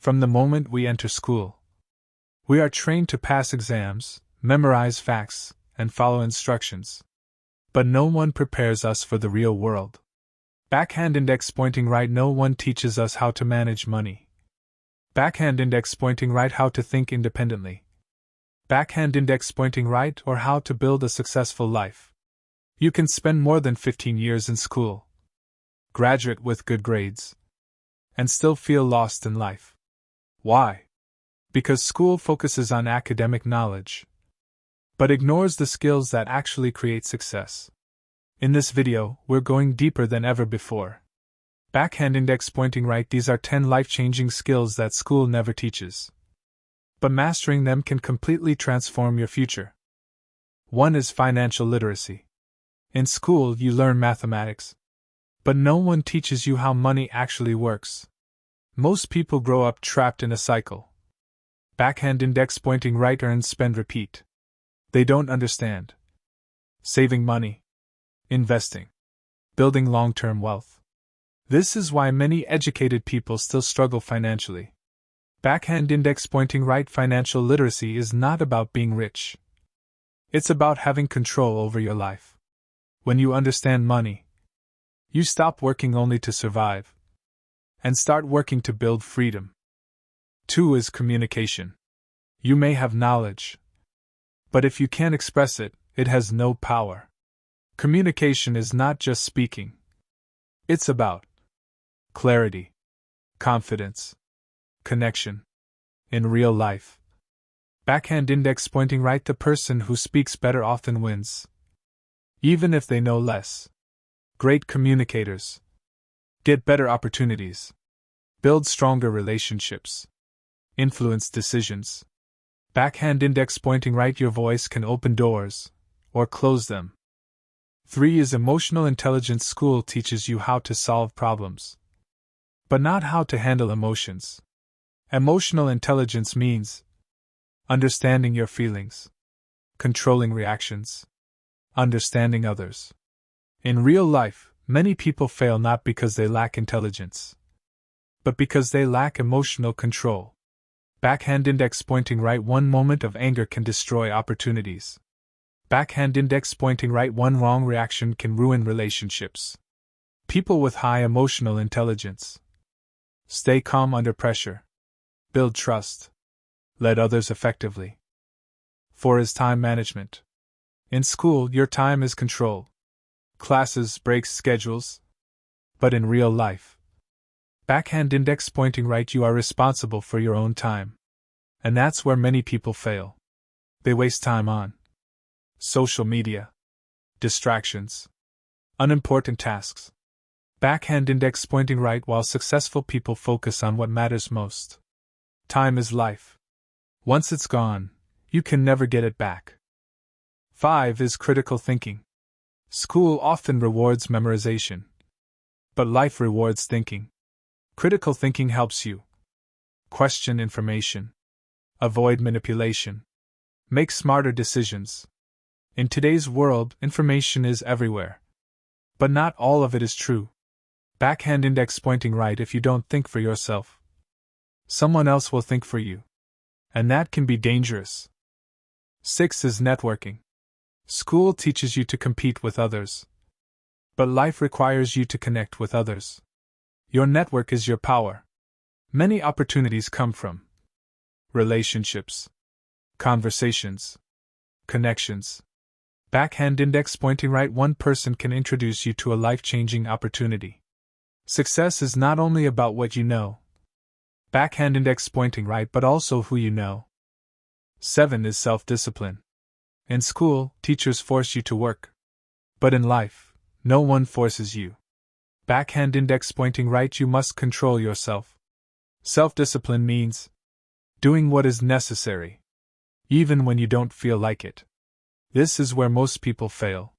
From the moment we enter school, we are trained to pass exams, memorize facts, and follow instructions. But no one prepares us for the real world. Backhand index pointing right. No one teaches us how to manage money. Backhand index pointing right. How to think independently. Backhand index pointing right, or how to build a successful life. You can spend more than 15 years in school, graduate with good grades, and still feel lost in life. Why? Because school focuses on academic knowledge, but ignores the skills that actually create success. In this video, we're going deeper than ever before. Backhand index pointing right. These are 10 life-changing skills that school never teaches, but mastering them can completely transform your future. 1 is financial literacy. In school, you learn mathematics, but no one teaches you how money actually works. Most people grow up trapped in a cycle. Backhand index pointing right. Earn, spend, repeat. They don't understand saving money, investing, building long-term wealth. This is why many educated people still struggle financially. Backhand index pointing right. Financial literacy is not about being rich. It's about having control over your life. When you understand money, you stop working only to survive and start working to build freedom. 2 is communication. You may have knowledge, but if you can't express it, it has no power. Communication is not just speaking. It's about clarity, confidence, connection. In real life, backhand index pointing right. The person who speaks better often wins, even if they know less. Great communicators get better opportunities, build stronger relationships, influence decisions. Backhand index pointing right. Your voice can open doors or close them. 3 is emotional intelligence. School teaches you how to solve problems, but not how to handle emotions. Emotional intelligence means understanding your feelings, controlling reactions, understanding others. In real life, many people fail not because they lack intelligence, but because they lack emotional control. Backhand index pointing right. 1 moment of anger can destroy opportunities. Backhand index pointing right. 1 wrong reaction can ruin relationships. People with high emotional intelligence stay calm under pressure, build trust, lead others effectively. 4 is time management. In school, your time is controlled. Classes, breaks, schedules. But in real life, backhand index pointing right. You are responsible for your own time. And that's where many people fail. They waste time on social media, distractions, unimportant tasks. Backhand index pointing right. While successful people focus on what matters most. Time is life. Once it's gone, you can never get it back. 5 is critical thinking. School often rewards memorization, but life rewards thinking. Critical thinking helps you question information, avoid manipulation, make smarter decisions. In today's world, information is everywhere, but not all of it is true. Backhand index pointing right. If you don't think for yourself, someone else will think for you, and that can be dangerous. 6 is networking. School teaches you to compete with others, but life requires you to connect with others. Your network is your power. Many opportunities come from relationships, conversations, connections. Backhand index pointing right. 1 person can introduce you to a life-changing opportunity. Success is not only about what you know, backhand index pointing right, but also who you know. 7 is self-discipline. In school, teachers force you to work, but in life, no one forces you. Backhand index pointing right. You must control yourself. Self-discipline means doing what is necessary, even when you don't feel like it. This is where most people fail.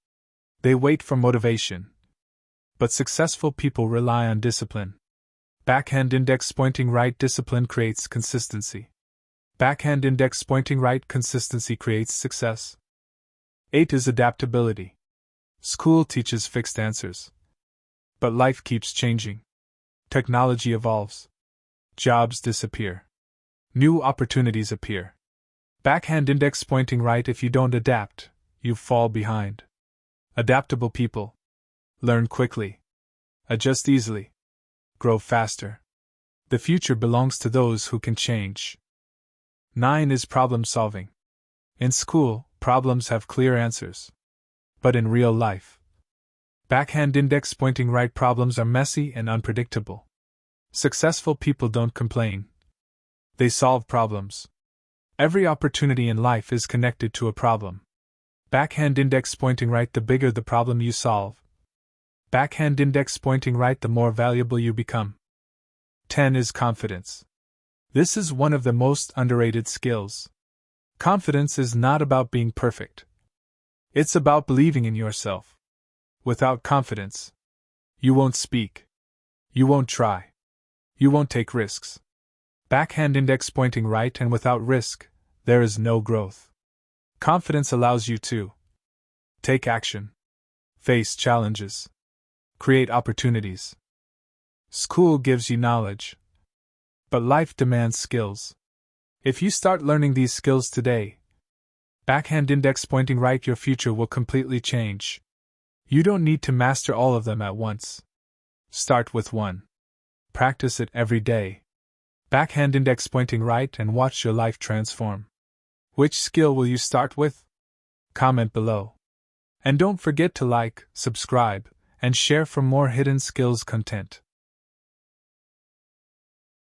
They wait for motivation, but successful people rely on discipline. Backhand index pointing right. Discipline creates consistency. Backhand index pointing right. Consistency creates success. 8 is adaptability. School teaches fixed answers, but life keeps changing. Technology evolves. Jobs disappear. New opportunities appear. Backhand index pointing right. If you don't adapt, you fall behind. Adaptable people learn quickly, adjust easily, grow faster. The future belongs to those who can change. 9 is problem solving. In school, problems have clear answers. But in real life, backhand index pointing right problems are messy and unpredictable. Successful people don't complain. They solve problems. Every opportunity in life is connected to a problem. Backhand index pointing right. The bigger the problem you solve, backhand index pointing right, the more valuable you become. 10 is confidence. This is one of the most underrated skills. Confidence is not about being perfect. It's about believing in yourself. Without confidence, you won't speak. You won't try. You won't take risks. Backhand index pointing right, and without risk, there is no growth. Confidence allows you to take action, face challenges, create opportunities. School gives you knowledge, but life demands skills. If you start learning these skills today, backhand index pointing right, your future will completely change. You don't need to master all of them at once. Start with one. Practice it every day. Backhand index pointing right, and watch your life transform. Which skill will you start with? Comment below. And don't forget to like, subscribe, and share for more hidden skills content.